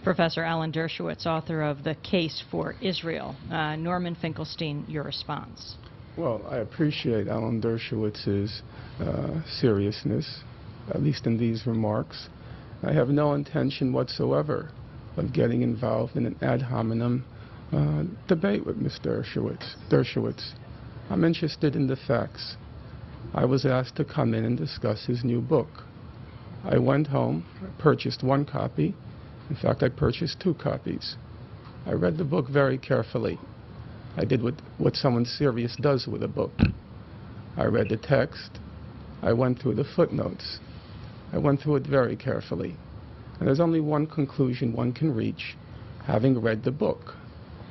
Professor Alan Dershowitz, author of The Case for Israel. Norman Finkelstein, your response. Well, I appreciate Alan Dershowitz's seriousness, at least in these remarks. I have no intention whatsoever of getting involved in an ad hominem debate with Mr. Dershowitz. I'm interested in the facts. I was asked to come in and discuss his new book. I went home, purchased one copy. In fact, I purchased 2 copies. I read the book very carefully. I did what someone serious does with a book. I read the text. I went through the footnotes. I went through it very carefully. And there's only one conclusion one can reach, having read the book.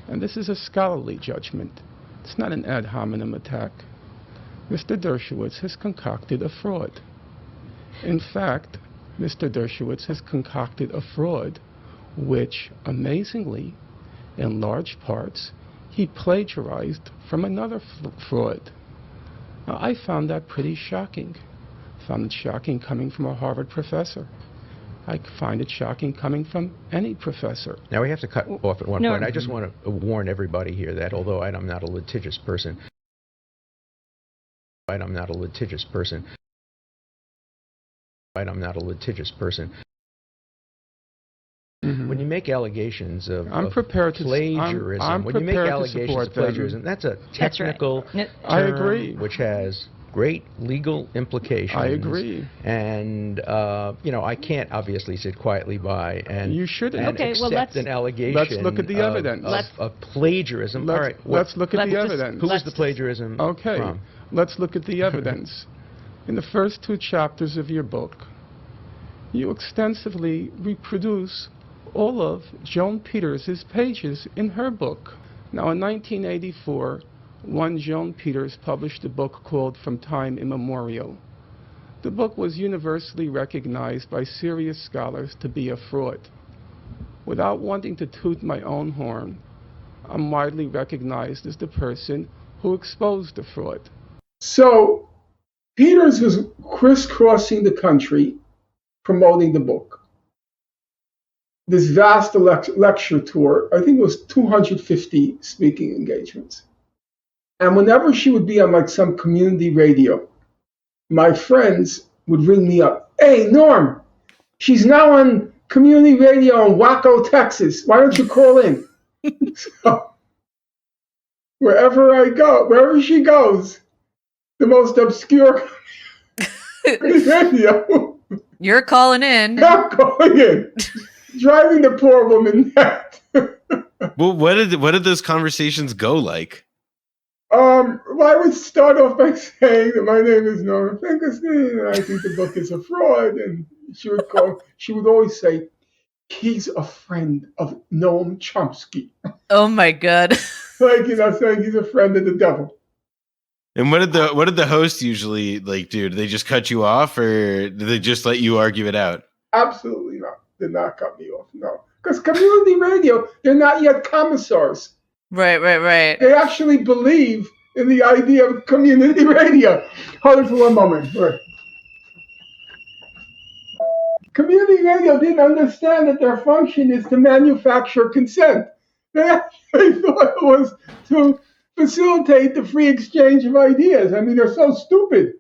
And this is a scholarly judgment. It's not an ad hominem attack. Mr. Dershowitz has concocted a fraud. In fact, Mr. Dershowitz has concocted a fraud which, amazingly, in large parts, he plagiarized from another fraud. Now, I found that pretty shocking. Found it shocking coming from a Harvard professor. I find it shocking coming from any professor. Now we have to cut off at one point. I just want to warn everybody here that although I'm not a litigious person, I'm not a litigious person. When you make allegations of plagiarism, when you make allegations of plagiarism, that's a technical term I agree. Which has great legal implications. I agree. And, I can't obviously sit quietly by and, you shouldn't. and accept an allegation let's look at the evidence. Of plagiarism. All right, let's look at the evidence. Who is the plagiarism from? Let's look at the evidence. In the first 2 chapters of your book, you extensively reproduce all of Joan Peters' pages in her book. Now, in 1984, one Joan Peters published a book called From Time Immemorial. The book was universally recognized by serious scholars to be a fraud. Without wanting to toot my own horn, I'm widely recognized as the person who exposed the fraud. So, Peters was crisscrossing the country promoting the book. This vast lecture tour, I think it was 250 speaking engagements. And whenever she would be on like some community radio, my friends would ring me up. Hey, Norm, she's now on community radio in Waco, Texas. Why don't you call in? So, wherever I go, wherever she goes, the most obscure radio. You're calling in. I'm calling in. Driving the poor woman mad. Well, what did those conversations go like? Well, I would start off by saying that my name is Norman Finkelstein, and I think the book is a fraud. And she would always say, he's a friend of Noam Chomsky. Oh my God! Like, saying he's a friend of the devil. And what did the host usually do? Did they just cut you off, or did they just let you argue it out? Absolutely not. Did not cut me off. No, because community radio, they're not yet commissars. Right. They actually believe in the idea of community radio. Hold it for one moment. Right. Community radio didn't understand that their function is to manufacture consent. They actually thought it was to facilitate the free exchange of ideas. I mean, they're so stupid.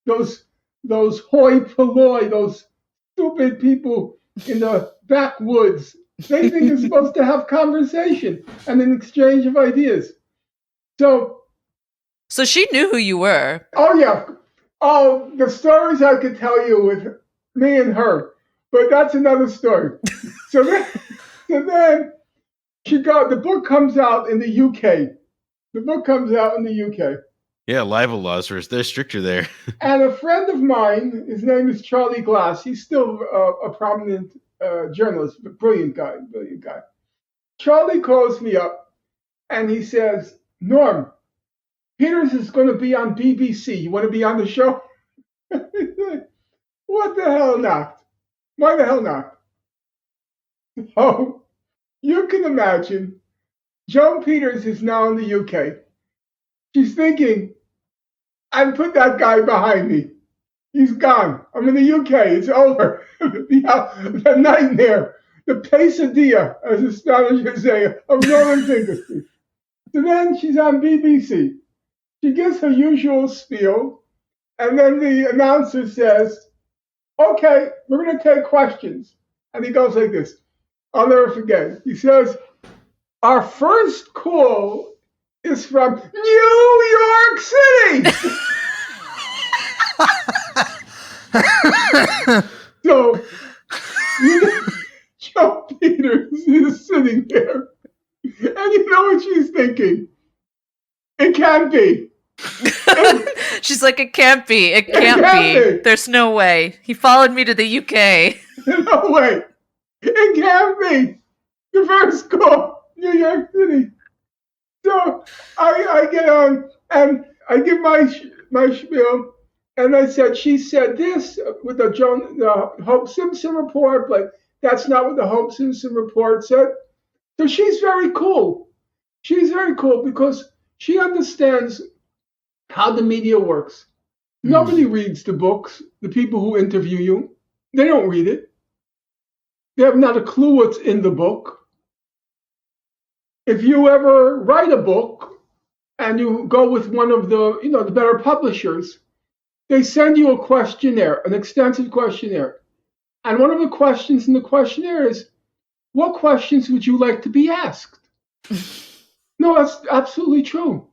Those hoi polloi, those stupid people in the backwoods, they think they're supposed to have conversation and an exchange of ideas. So she knew who you were. Oh, yeah. Oh, the stories I could tell you with me and her, but that's another story. So then the book comes out in the UK. Yeah, libel laws they're stricter there. And a friend of mine, his name is Charlie Glass. He's still a prominent journalist, a brilliant guy. Charlie calls me up and he says, Norm, Peters is going to be on BBC. You want to be on the show? What the hell not? Why the hell not? Oh, you can imagine, Joan Peters is now in the UK. She's thinking, I put that guy behind me. He's gone. I'm in the UK. It's over. The nightmare the quesadilla, as the Spanish would say, of Norman Finkelstein. So then she's on BBC. She gives her usual spiel, and then the announcer says, okay, we're going to take questions. And he goes like this. I'll never forget. He says, our first call is from New York City. So, Joe Peters is sitting there, and you know what she's thinking? It can't be. She's like, it can't be. It can't be. There's no way. He followed me to the UK. No way. It can't be. The first call, New York City. So I get on and I give my spiel, and I said, she said this with the Hope Simpson report, but that's not what the Hope Simpson report said. So she's very cool. She's very cool because she understands how the media works. Nobody reads the books, the people who interview you. They don't read it. They have not a clue what's in the book. If you ever write a book and you go with one of the better publishers, they send you a questionnaire, an extensive questionnaire. And one of the questions in the questionnaire is, what questions would you like to be asked? No, that's absolutely true.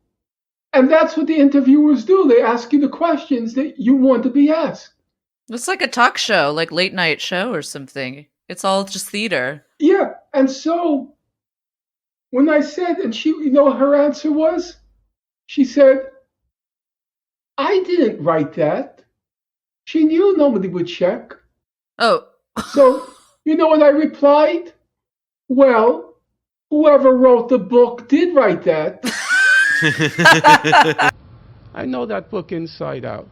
And that's what the interviewers do. They ask you the questions that you want to be asked. It's like a talk show, like late night show or something. It's all just theater. Yeah. And so when I said, and she, her answer was, she said, I didn't write that. She knew nobody would check. Oh. So, you know what I replied? Well, whoever wrote the book did write that. I know that book inside out.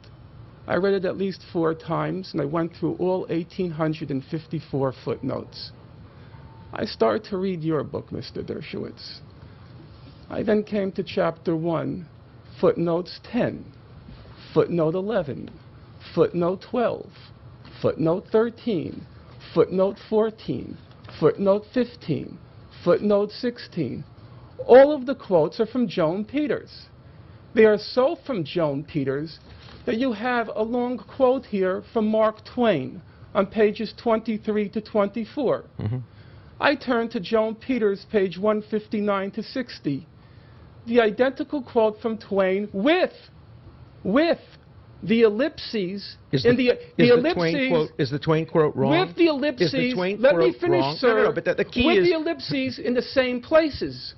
I read it at least 4 times, and I went through all 1,854 footnotes. I started to read your book, Mr. Dershowitz. I then came to chapter 1, footnotes 10, footnote 11, footnote 12, footnote 13, footnote 14, footnote 15, footnote 16. All of the quotes are from Joan Peters. They are so from Joan Peters that you have a long quote here from Mark Twain on pages 23 to 24. Mm-hmm. I turn to Joan Peters, page 159 to 60. The identical quote from Twain with the ellipses. Is the Twain quote wrong? With the ellipses. Is the Twain let quote me finish, wrong? sir. No, but the key with is... the ellipses in the same places.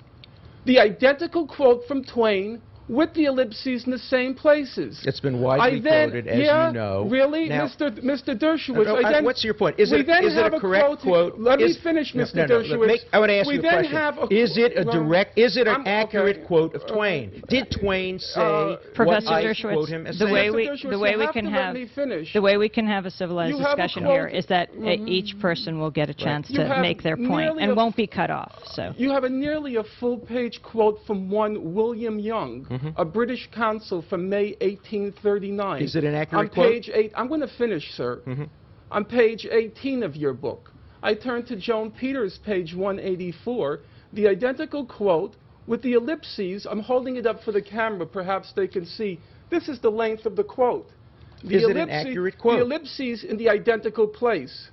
The identical quote from Twain with the ellipses in the same places. It's been widely quoted, as you know. Really, now, Mr. Dershowitz? What's your point? Is it a correct quote? Let me finish, Mr. Dershowitz. I want to ask you a question. Is it an accurate quote of Twain? Did Twain say Professor what Dershowitz, I quote him as the way we can have a civilized discussion here is that each person will get a chance to make their point and won't be cut off. So you have nearly a full-page quote from one William Young, a British consul from May 1839. Is it an accurate quote? On page 8, I'm going to finish, sir. On page 18 of your book, I turn to Joan Peters, page 184, the identical quote with the ellipses. I'm holding it up for the camera. Perhaps they can see. This is the length of the quote. Is it an accurate quote? The ellipses in the identical place.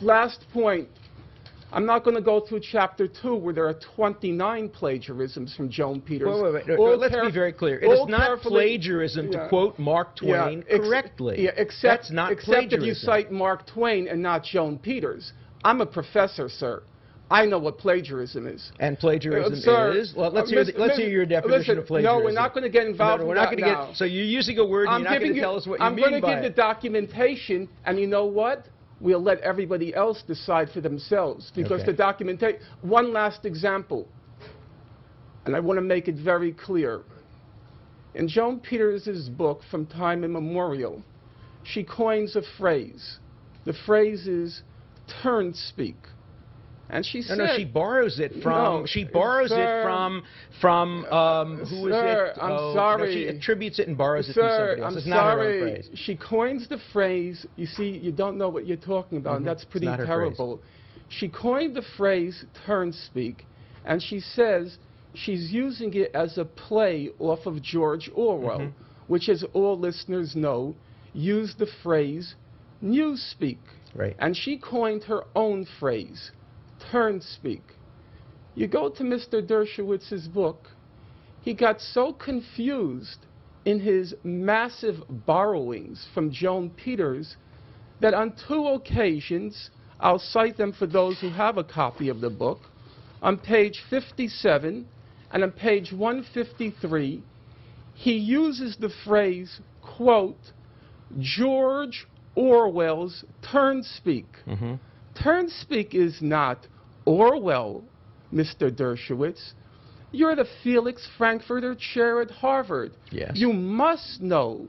Last point. I'm not going to go through chapter 2 where there are 29 plagiarisms from Joan Peters. Wait. Let's be very clear. It is not plagiarism to quote Mark Twain correctly. That's not except if you cite Mark Twain and not Joan Peters. I'm a professor, sir. I know what plagiarism is. And plagiarism is? Well, let's hear your definition of plagiarism. No, we're not going to get involved in that now. So you're using a word and you're not going to tell us what you mean by it. I'm going to give the documentation, and you know what? We'll let everybody else decide for themselves, because the documentation... One last example, and I want to make it very clear. In Joan Peters' book, From Time Immemorial, she coins a phrase. The phrase is turn speak. And she said... No, she borrows it from... No, she borrows it from who is it? I'm sorry. No, she attributes it and borrows it from somebody else. It's not her own phrase. She coins the phrase. You see, you don't know what you're talking about, and that's pretty terrible. She coined the phrase turn-speak, and she says she's using it as a play off of George Orwell, which, as all listeners know, used the phrase newspeak. Right. And she coined her own phrase, turn-speak. You go to Mr. Dershowitz's book, he got so confused in his massive borrowings from Joan Peters that on 2 occasions, I'll cite them for those who have a copy of the book, on page 57 and on page 153, he uses the phrase, quote, George Orwell's turn-speak. Turn-speak is not Orwell, Mr. Dershowitz. You're the Felix Frankfurter Chair at Harvard. Yes. You must know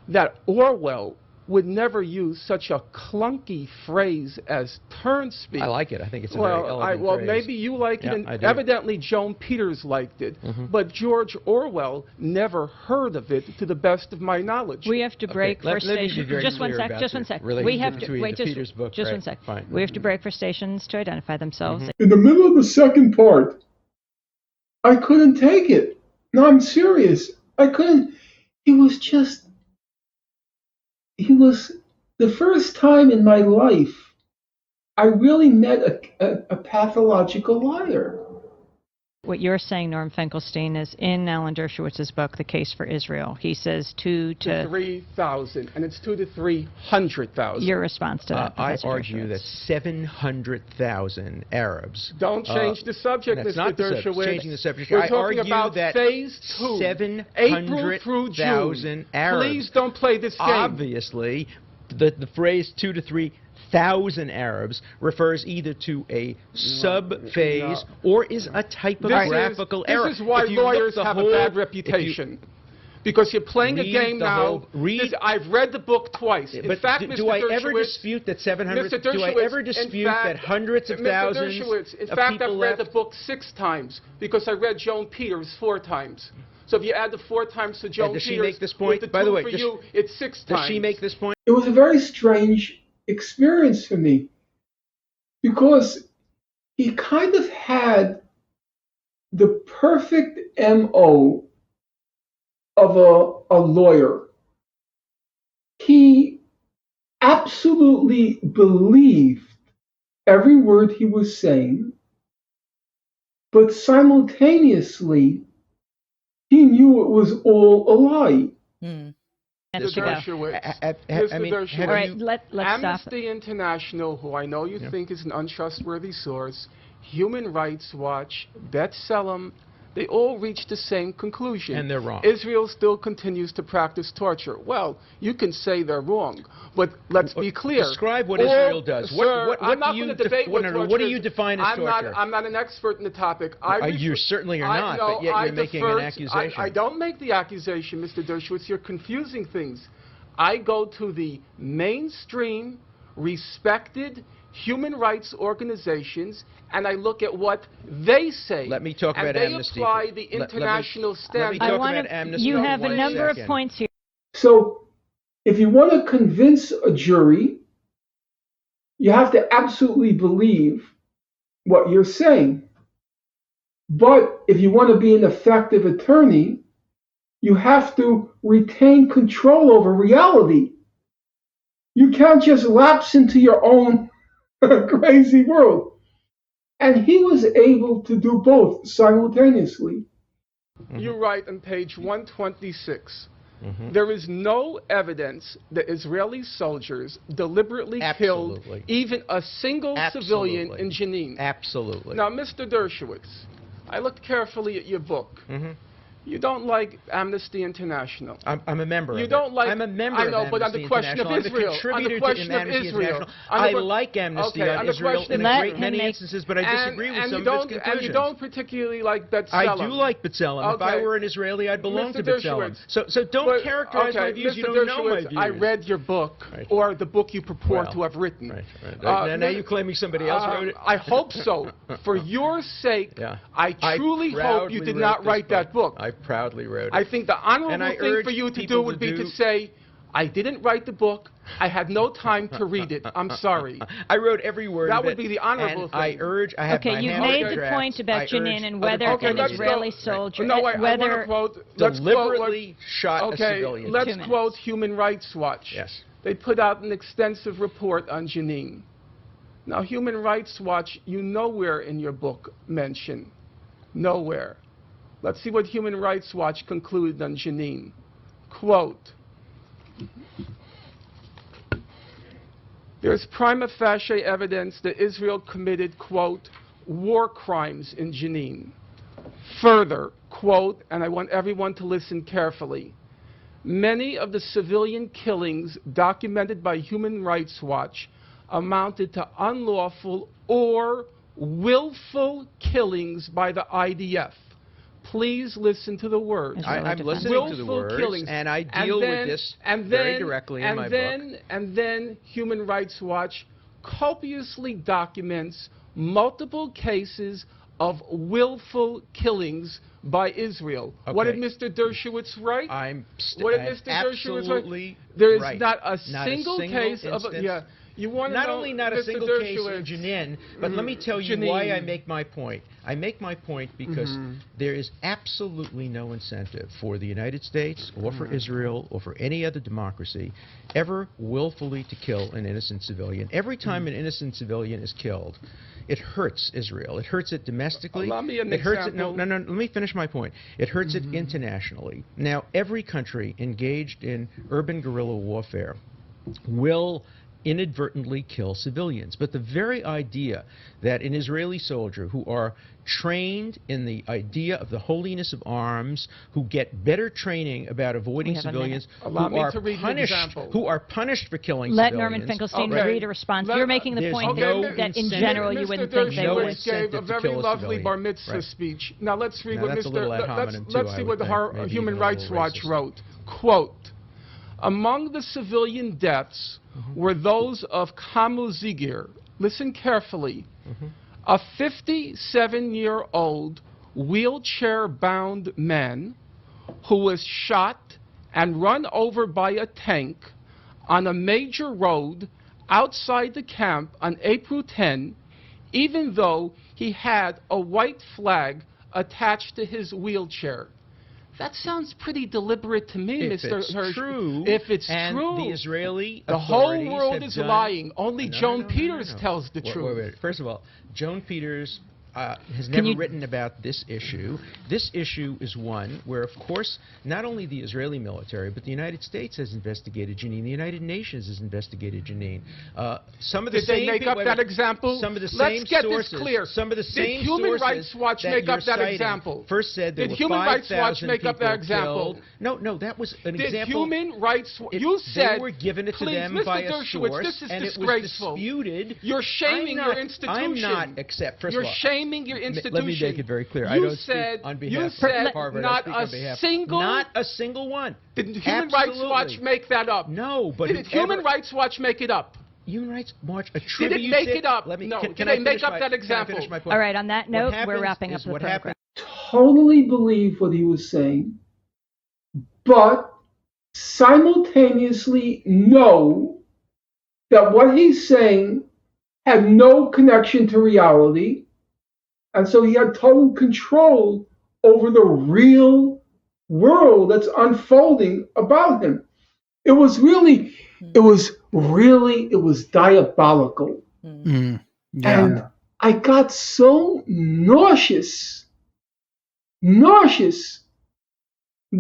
that Orwell would never use such a clunky phrase as turn-speak. I like it. I think it's a very elegant well, phrase. maybe you like it, and I do. evidently Joan Peters liked it, but George Orwell never heard of it, to the best of my knowledge. We have to break for stations. Just one sec. We have to wait. Just one sec. Fine. We have to break for stations to identify themselves. In the middle of the second part, I couldn't take it. No, I'm serious. I couldn't. He was the first time in my life I really met a pathological liar. What you're saying, Norm Finkelstein, is in Alan Dershowitz's book, The Case for Israel. He says 2 to 3,000, and it's 2 to 300,000. Your response to that, I Professor argue that 700,000 Arabs. Don't change the subject, That's Mr. not Dershowitz. changing the subject. We're I talking argue about that phase 2, April through June. Arabs. Please don't play this game. Obviously, the phrase 2 to 3,000 Arabs refers either to a sub-phase or is a typographical error. This is why lawyers have a bad reputation. Because you're playing a game now. I've read the book twice. In fact, Mr. Do I ever dispute that 700? Do I ever dispute that hundreds of thousands in fact, I've read the book 6 times because I read Joan Peters 4 times. So if you add the 4 times to Joan Peters, does she make this point? With the By the way, for you, it's 6 times. Does she make this point? It was a very strange experience for me because he kind of had the perfect MO of a lawyer. He absolutely believed every word he was saying, but simultaneously he knew it was all a lie. All right, let's Amnesty stop. International, who I know you think is an untrustworthy source, Human Rights Watch, B'Tselem, they all reach the same conclusion. And they're wrong. Israel still continues to practice torture. Well, you can say they're wrong, but let's be clear. Describe what Israel does. Sir, I'm not going to debate what torture is. What do you define as torture? I'm not an expert in the topic. You certainly are not, but yet you're making an accusation. I don't make the accusation, Mr. Dershowitz. You're confusing things. I go to the mainstream, respected human rights organizations, and I look at what they say. Let me talk about amnesty. And they apply the international standards. Let me talk about amnesty. You have a number of points here. So, if you want to convince a jury, you have to absolutely believe what you're saying. But if you want to be an effective attorney, you have to retain control over reality. You can't just lapse into your own crazy world. And he was able to do both simultaneously. You write on page 126, there is no evidence that Israeli soldiers deliberately killed even a single civilian in Jenin. Absolutely. Now, Mr. Dershowitz, I looked carefully at your book. You don't like Amnesty International. I'm a member. You don't like. I'm a member. I know, of but on the question of Israel, I'm a contributor to Amnesty International. I like Amnesty on Israel in a great many instances, but I disagree with some of its conclusions. And you don't particularly like B'Tselem. I do like B'Tselem. If I were an Israeli, I'd belong to B'Tselem. So don't characterize my views. You don't know my views. I read your book, or the book you purport to have written. Now you're claiming somebody else wrote it? I hope so. For your sake, I truly hope you did not write that book. I proudly wrote it. I think the honorable thing for you to do would be to say, I didn't write the book. I had no time to read it. I'm sorry. I wrote every word That of would it, be the honorable and thing. I urge. I have Okay, my you've hand made on the drafts. point about I Jenin urge and other whether people an to do Israeli it. soldier, No, I want to whether quote. Let's Deliberately shot a civilian. Let's 2 minutes. quote Human Rights Watch. Yes. They put out an extensive report on Jenin. Now, Human Rights Watch, you nowhere in your book mention. Nowhere. Let's see what Human Rights Watch concluded on Jenin. Quote, there's prima facie evidence that Israel committed, quote, war crimes in Jenin. Further, quote, and I want everyone to listen carefully, many of the civilian killings documented by Human Rights Watch amounted to unlawful or willful killings by the IDF. Please listen to the words. I'm listening to the Willful words, killings. and I deal with this very directly in my book. And then Human Rights Watch copiously documents multiple cases of willful killings by Israel. Okay. What did Mr. Dershowitz write? What did Mr. Dershowitz write? There is right. not a single case instance. of you want to Not know, only not a Mr. single Dershowitz, case in Jenin, but let me tell you why I make my point. I make my point because there is absolutely no incentive for the United States or for Israel or for any other democracy ever willfully to kill an innocent civilian. Every time an innocent civilian is killed, it hurts Israel. It hurts it domestically. Allow me an it hurts example. it. No. Let me finish my point. It hurts it internationally. Now, every country engaged in urban guerrilla warfare will inadvertently kill civilians. But the very idea that an Israeli soldier who are trained in the idea of the holiness of arms, who get better training about avoiding civilians, who are punished for killing Let civilians. Norman Finkelstein read a response. You're making the point that in general you wouldn't think they would. Mr. Dershowitz gave a very lovely bar mitzvah speech. Now let's read what let's see what Human Rights Watch wrote. Quote, among the civilian deaths were those of Kamu Zigir. Listen carefully. A 57-year-old wheelchair-bound man who was shot and run over by a tank on a major road outside the camp on April 10, even though he had a white flag attached to his wheelchair. That sounds pretty deliberate to me, Mr. Hirsch. If it's true, the Israeli the whole world is lying. Only Joan Peters tells the truth. Wait. First of all, Joan Peters has never written about this issue. This issue is one where, of course, not only the Israeli military, but the United States has investigated Jenin. The United Nations has investigated Jenin. Some of the Did they make up that example? Some of the Let's same get sources. this clear. Some of the same Did Human sources Rights Watch that make up that citing example? First said there Did were Human Rights Watch 5,000 make up that people example? killed. No, that was an Did example. Human Rights Watch? You said they were given it to please, them Mr. by a Dershowitz, source, this is and disgraceful. it was disputed. You're shaming your institution. I'm not, except first You're of all, shaming your institution. Let me make it very clear. I don't speak on behalf of Harvard. Not I speak on behalf. not a single one. Did Human Rights Watch make that up? No, but did Human Rights Watch make it up? Human Rights Watch attributes Did it make it up? Let me, no. Can they make up that example? All right. On that note, we're wrapping up the program. Totally believe what he was saying, but simultaneously know that what he's saying had no connection to reality, and so he had total control over the real world that's unfolding about him. It was diabolical. Yeah. And I got so nauseous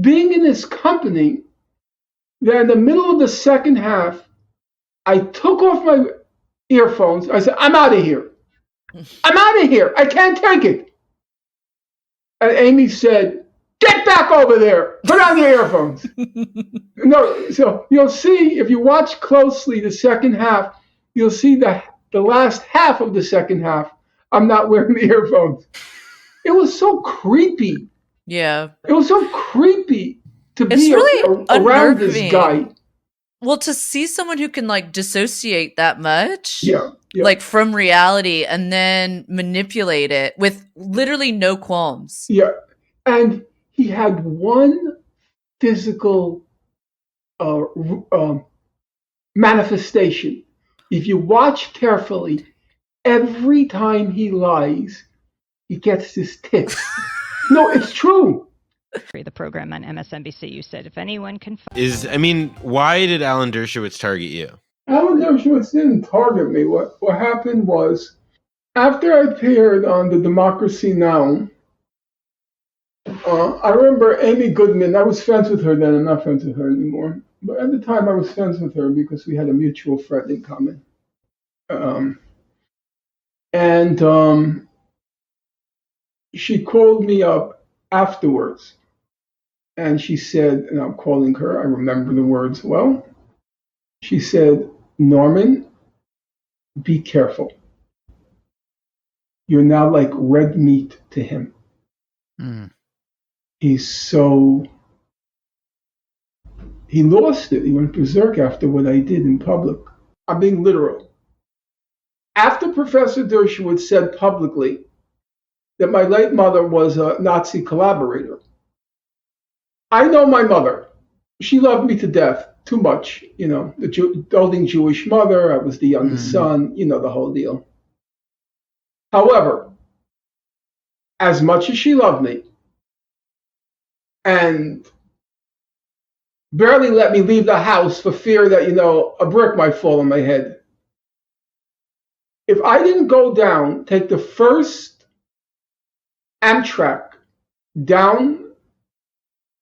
being in his company that in the middle of the second half, I took off my earphones. I said, I'm out of here. I can't take it. And Amy said, get back over there. Put on your earphones. No, so you'll see, if you watch closely the second half, you'll see the last half of the second half, I'm not wearing the earphones. It was so creepy. Yeah. It was so creepy to be really around this guy. Well, to see someone who can like dissociate that much, yeah. like from reality, and then manipulate it with literally no qualms. Yeah, and he had one physical manifestation. If you watch carefully, every time he lies, he gets this tip. No, it's true. The program on MSNBC, you said, if anyone can why did Alan Dershowitz target you? Alan Dershowitz didn't target me. What happened was, after I appeared on the Democracy Now!, I remember Amy Goodman. I was friends with her then. I'm not friends with her anymore. But at the time, I was friends with her because we had a mutual friend in common. She called me up afterwards, and she said, and I'm calling her, I remember the words well. She said, "Norman, be careful. You're now like red meat to him. He lost it. He went berserk after what I did in public." I'm being literal. After Professor Dershowitz said publicly that my late mother was a Nazi collaborator, I know my mother. She loved me to death, too much. The doting Jewish mother. I was the youngest son. The whole deal. However, as much as she loved me and barely let me leave the house for fear that, a brick might fall on my head, if I didn't go down, take the first Amtrak down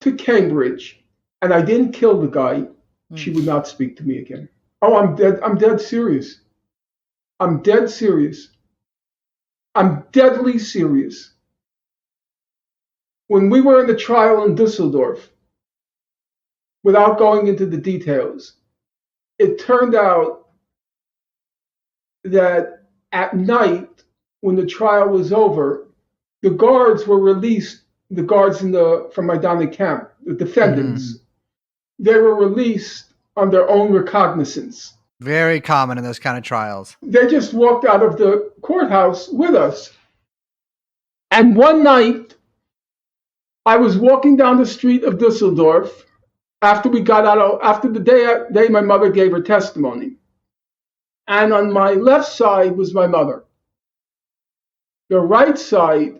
to Cambridge, and I didn't kill the guy, she would not speak to me again. Oh, I'm dead. I'm dead serious. I'm dead serious. I'm deadly serious. When we were in the trial in Dusseldorf, without going into the details, it turned out that at night, when the trial was over, the guards were released, the guards from Majdanek camp, the defendants, they were released on their own recognizance. Very common in those kind of trials. They just walked out of the courthouse with us. And one night, I was walking down the street of Dusseldorf after the day my mother gave her testimony. And on my left side was my mother. The right side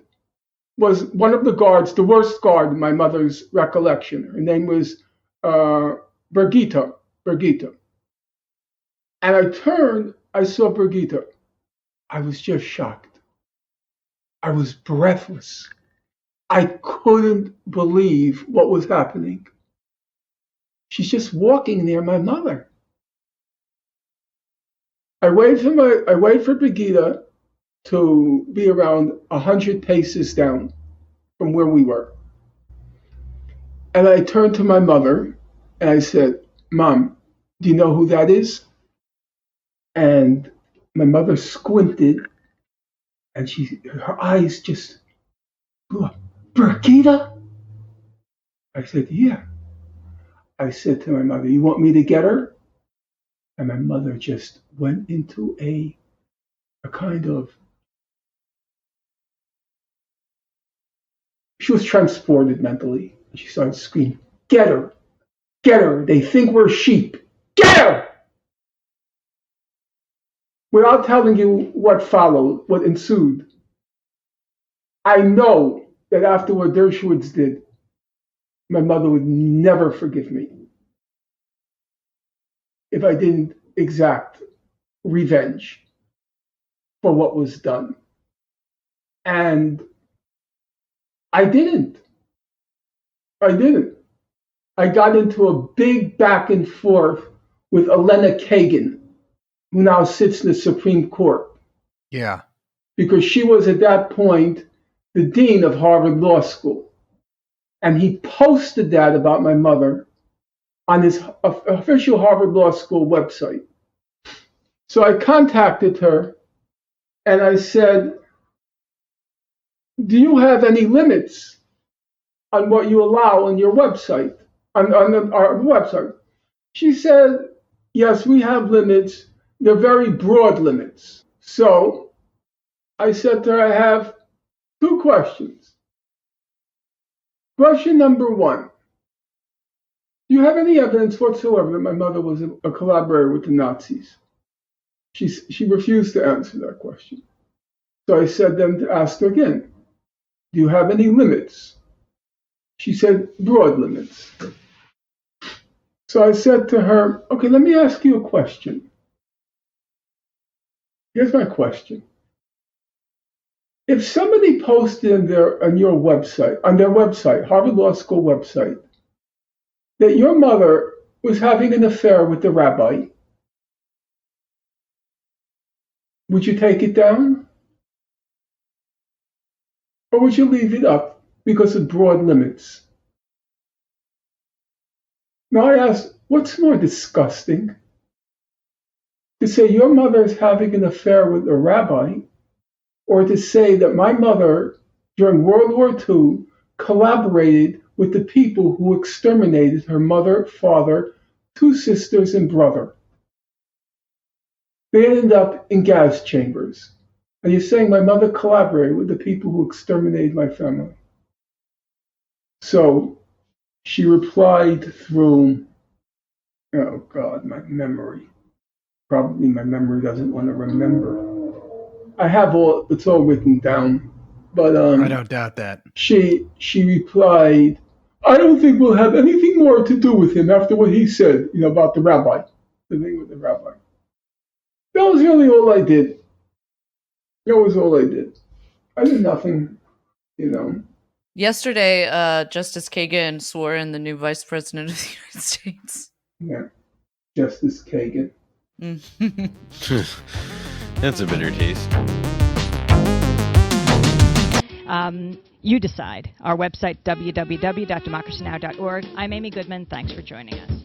was one of the guards, the worst guard in my mother's recollection. Her name was Birgitta. And I turned, I saw Birgitta. I was just shocked. I was breathless. I couldn't believe what was happening. She's just walking near my mother. I wait for Birgitta to be around 100 paces down from where we were. And I turned to my mother and I said, "Mom, do you know who that is?" And my mother squinted and her eyes just blew up. "Birgitta?" I said, "Yeah." I said to my mother, "You want me to get her?" And my mother just went into a kind of, she was transported mentally. She started screaming, "Get her! Get her! They think we're sheep! Get her!" Without telling you what followed, what ensued, I know that after what Dershowitz did, my mother would never forgive me if I didn't exact revenge for what was done. And I didn't. I got into a big back and forth with Elena Kagan, who now sits in the Supreme Court. Yeah. Because she was at that point the dean of Harvard Law School. And he posted that about my mother on his official Harvard Law School website. So I contacted her and I said, "Do you have any limits on what you allow on your website, on our website?" She said, "Yes, we have limits. They're very broad limits." So I said to her, "I have two questions. Question number one, do you have any evidence whatsoever that my mother was a collaborator with the Nazis? She refused to answer that question. So I said then to ask her again, do you have any limits? She said, broad limits. So I said to her, okay, let me ask you a question. Here's my question. If somebody posted on their website, Harvard Law School website, that your mother was having an affair with the rabbi, would you take it down? Or would you leave it up because of broad limits? Now I ask, what's more disgusting? To say your mother is having an affair with a rabbi, or to say that my mother, during World War II, collaborated with the people who exterminated her mother, father, 2 sisters, and brother. They ended up in gas chambers. And you're saying my mother collaborated with the people who exterminated my family. So she replied through, oh God, my memory. Probably my memory doesn't want to remember. It's all written down. But I don't doubt that. She replied, I don't think we'll have anything more to do with him after what he said, about the rabbi. The thing with the rabbi. That was really all I did. That was all I did. I did nothing, Yesterday, Justice Kagan swore in the new Vice President of the United States. Yeah, Justice Kagan. That's a bitter taste. You decide. Our website, www.democracynow.org. I'm Amy Goodman. Thanks for joining us.